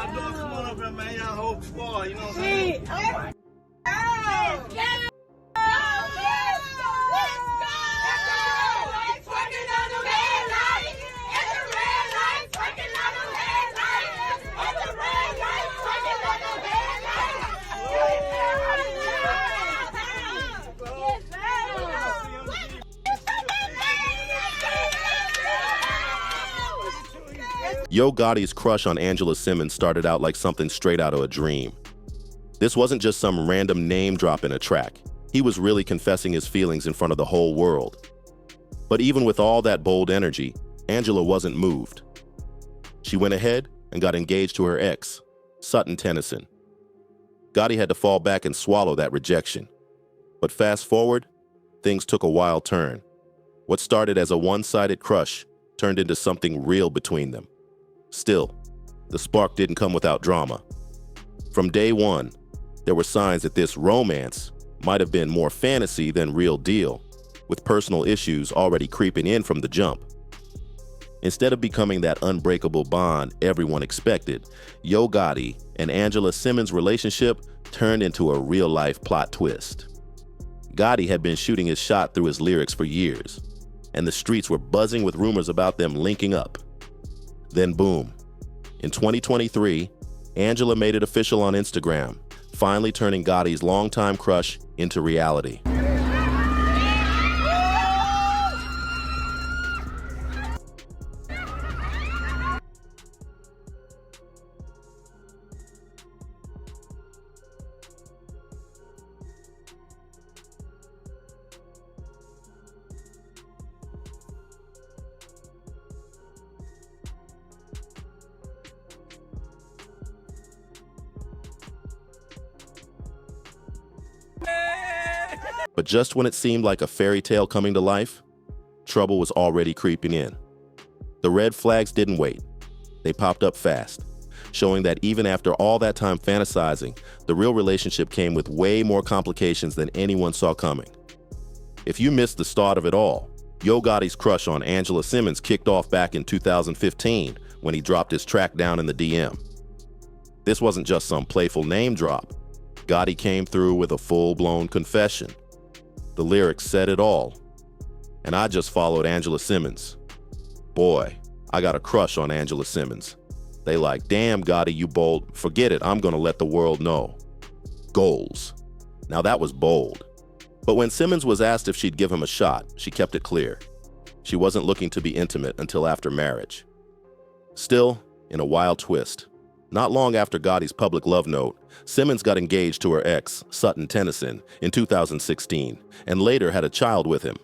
y'all doing? Come on up here, man. Y'all whole squad, you know what I'm saying? Yo Gotti's crush on Angela Simmons started out like something straight out of a dream. This wasn't just some random name drop in a track. He was really confessing his feelings in front of the whole world. But even with all that bold energy, Angela wasn't moved. She went ahead and got engaged to her ex, Sutton Tennyson. Gotti had to fall back and swallow that rejection. But fast forward, things took a wild turn. What started as a one-sided crush turned into something real between them. Still, the spark didn't come without drama. From day one, there were signs that this romance might have been more fantasy than real deal, with personal issues already creeping in from the jump. Instead of becoming that unbreakable bond everyone expected, Yo Gotti and Angela Simmons' relationship turned into a real-life plot twist. Gotti had been shooting his shot through his lyrics for years, and the streets were buzzing with rumors about them linking up. Then boom, in 2023, Angela made it official on Instagram, finally turning Gotti's longtime crush into reality. But just when it seemed like a fairy tale coming to life, trouble was already creeping in. The red flags didn't wait. They popped up fast, showing that even after all that time fantasizing, the real relationship came with way more complications than anyone saw coming. If you missed the start of it all, Yo Gotti's crush on Angela Simmons kicked off back in 2015 when he dropped his track down in the DM. This wasn't just some playful name drop. Gotti came through with a full-blown confession. The lyrics said it all. And I just followed Angela Simmons. Boy, I got a crush on Angela Simmons. They like, damn Gotti, you bold. Forget it, I'm gonna let the world know. Goals. Now that was bold. But when Simmons was asked if she'd give him a shot, she kept it clear. She wasn't looking to be intimate until after marriage. Still, in a wild twist, not long after Gotti's public love note, Simmons got engaged to her ex, Sutton Tennyson, in 2016, and later had a child with him.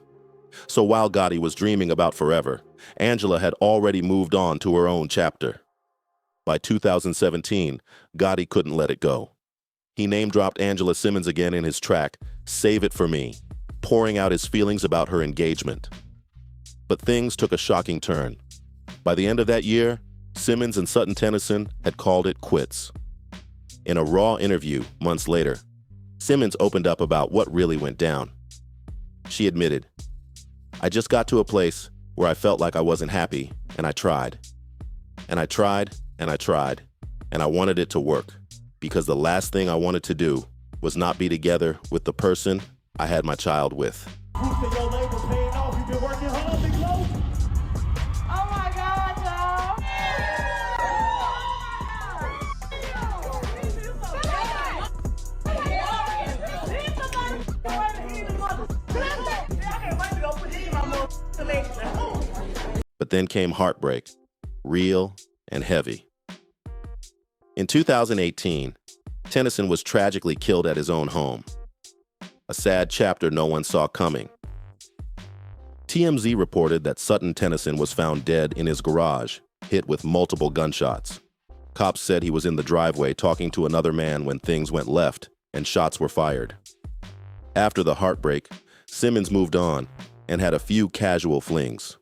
So while Gotti was dreaming about forever, Angela had already moved on to her own chapter. By 2017, Gotti couldn't let it go. He name-dropped Angela Simmons again in his track, Save It For Me, pouring out his feelings about her engagement. But things took a shocking turn. By the end of that year, Simmons and Sutton Tennyson had called it quits. In a raw interview months later, Simmons opened up about what really went down. She admitted, "I just got to a place where I felt like I wasn't happy, and I tried. And I tried, and I tried, and I wanted it to work, because the last thing I wanted to do was not be together with the person I had my child with." But then came heartbreak, real and heavy. In 2018, Tennyson was tragically killed at his own home. A sad chapter no one saw coming. TMZ reported that Sutton Tennyson was found dead in his garage, hit with multiple gunshots. Cops said he was in the driveway talking to another man when things went left and shots were fired. After the heartbreak, Simmons moved on and had a few casual flings.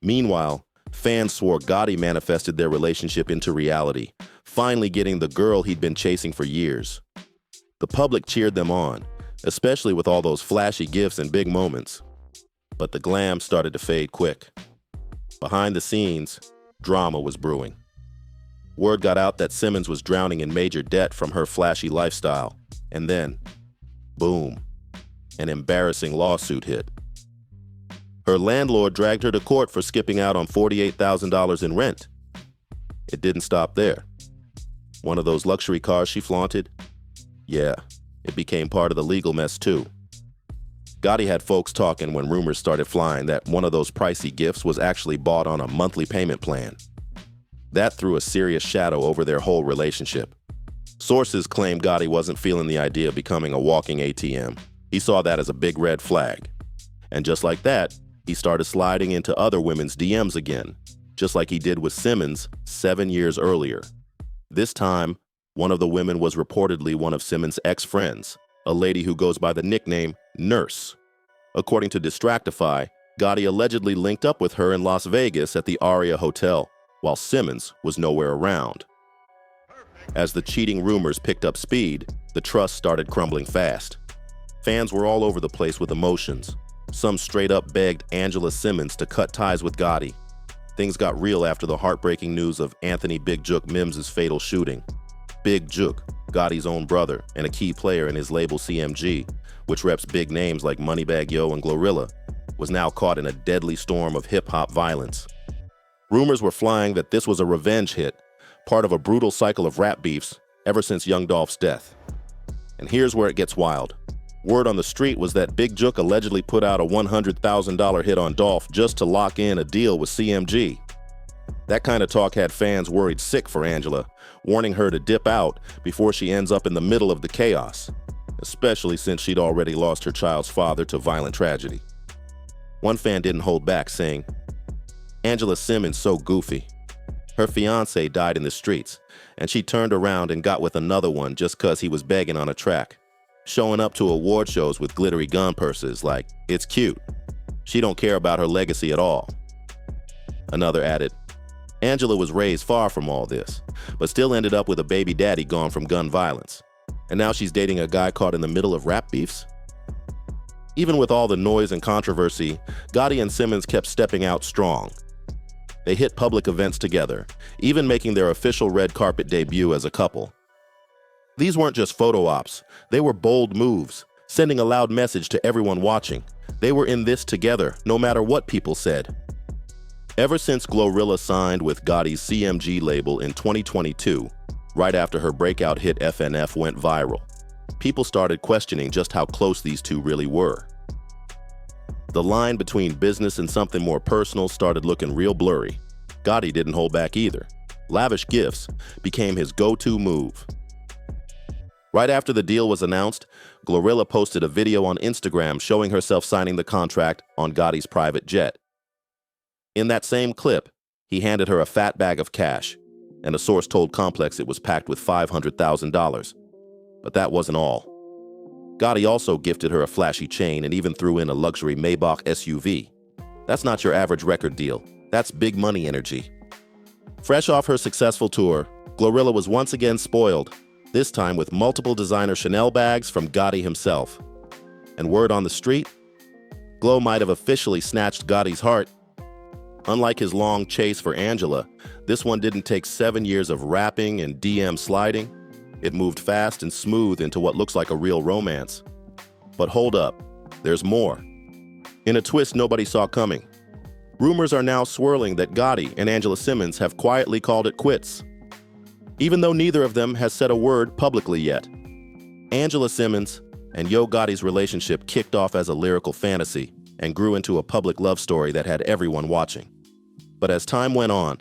Meanwhile, fans swore Gotti manifested their relationship into reality, finally getting the girl he'd been chasing for years. The public cheered them on, especially with all those flashy gifts and big moments. But the glam started to fade quick. Behind the scenes, drama was brewing. Word got out that Simmons was drowning in major debt from her flashy lifestyle. And then, boom, an embarrassing lawsuit hit. Her landlord dragged her to court for skipping out on $48,000 in rent. It didn't stop there. One of those luxury cars she flaunted? Yeah, it became part of the legal mess too. Gotti had folks talking when rumors started flying that one of those pricey gifts was actually bought on a monthly payment plan. That threw a serious shadow over their whole relationship. Sources claim Gotti wasn't feeling the idea of becoming a walking ATM. He saw that as a big red flag. And just like that, he started sliding into other women's DMs again, just like he did with Simmons 7 years earlier. This time, one of the women was reportedly one of Simmons' ex-friends, a lady who goes by the nickname Nurse. According to Distractify, Gotti allegedly linked up with her in Las Vegas at the Aria Hotel, while Simmons was nowhere around. As the cheating rumors picked up speed, the trust started crumbling fast. Fans were all over the place with emotions. Some straight up begged Angela Simmons to cut ties with Gotti. Things got real after the heartbreaking news of Anthony Big Jook Mims' fatal shooting. Big Jook, Gotti's own brother and a key player in his label CMG, which reps big names like Moneybagg Yo and GloRilla, was now caught in a deadly storm of hip-hop violence. Rumors were flying that this was a revenge hit, part of a brutal cycle of rap beefs ever since Young Dolph's death. And here's where it gets wild. Word on the street was that Big Jook allegedly put out a $100,000 hit on Dolph just to lock in a deal with CMG. That kind of talk had fans worried sick for Angela, warning her to dip out before she ends up in the middle of the chaos, especially since she'd already lost her child's father to violent tragedy. One fan didn't hold back, saying, "Angela Simmons so goofy. Her fiancé died in the streets, and she turned around and got with another one just 'cause he was begging on a track. Showing up to award shows with glittery gun purses like, it's cute. She don't care about her legacy at all." Another added, "Angela was raised far from all this, but still ended up with a baby daddy gone from gun violence. And now she's dating a guy caught in the middle of rap beefs?" Even with all the noise and controversy, Gotti and Simmons kept stepping out strong. They hit public events together, even making their official red carpet debut as a couple. These weren't just photo ops, they were bold moves, sending a loud message to everyone watching. They were in this together, no matter what people said. Ever since GloRilla signed with Gotti's CMG label in 2022, right after her breakout hit FNF went viral, people started questioning just how close these two really were. The line between business and something more personal started looking real blurry. Gotti didn't hold back either. Lavish gifts became his go-to move. Right after the deal was announced, GloRilla posted a video on Instagram showing herself signing the contract on Gotti's private jet. In that same clip, he handed her a fat bag of cash, and a source told Complex it was packed with $500,000. But that wasn't all. Gotti also gifted her a flashy chain and even threw in a luxury Maybach SUV. That's not your average record deal. That's big money energy. Fresh off her successful tour, GloRilla was once again spoiled, this time with multiple designer Chanel bags from Gotti himself. And word on the street? Glo might have officially snatched Gotti's heart. Unlike his long chase for Angela, this one didn't take 7 years of rapping and DM sliding. It moved fast and smooth into what looks like a real romance. But hold up, there's more. In a twist nobody saw coming, rumors are now swirling that Gotti and Angela Simmons have quietly called it quits, even though neither of them has said a word publicly yet. Angela Simmons and Yo Gotti's relationship kicked off as a lyrical fantasy and grew into a public love story that had everyone watching. But as time went on,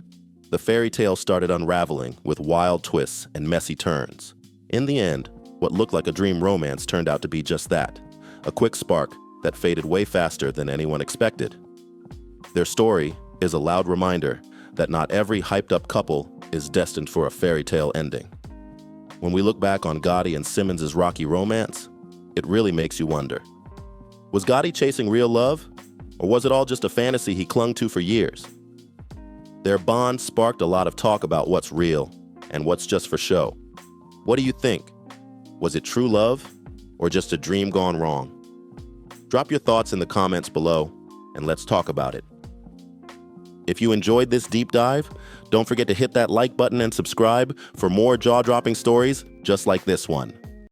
the fairy tale started unraveling with wild twists and messy turns. In the end, what looked like a dream romance turned out to be just that, a quick spark that faded way faster than anyone expected. Their story is a loud reminder that not every hyped-up couple is destined for a fairy tale ending. When we look back on Gotti and Simmons' rocky romance, it really makes you wonder. Was Gotti chasing real love, or was it all just a fantasy he clung to for years? Their bond sparked a lot of talk about what's real and what's just for show. What do you think? Was it true love, or just a dream gone wrong? Drop your thoughts in the comments below, and let's talk about it. If you enjoyed this deep dive, don't forget to hit that like button and subscribe for more jaw-dropping stories just like this one.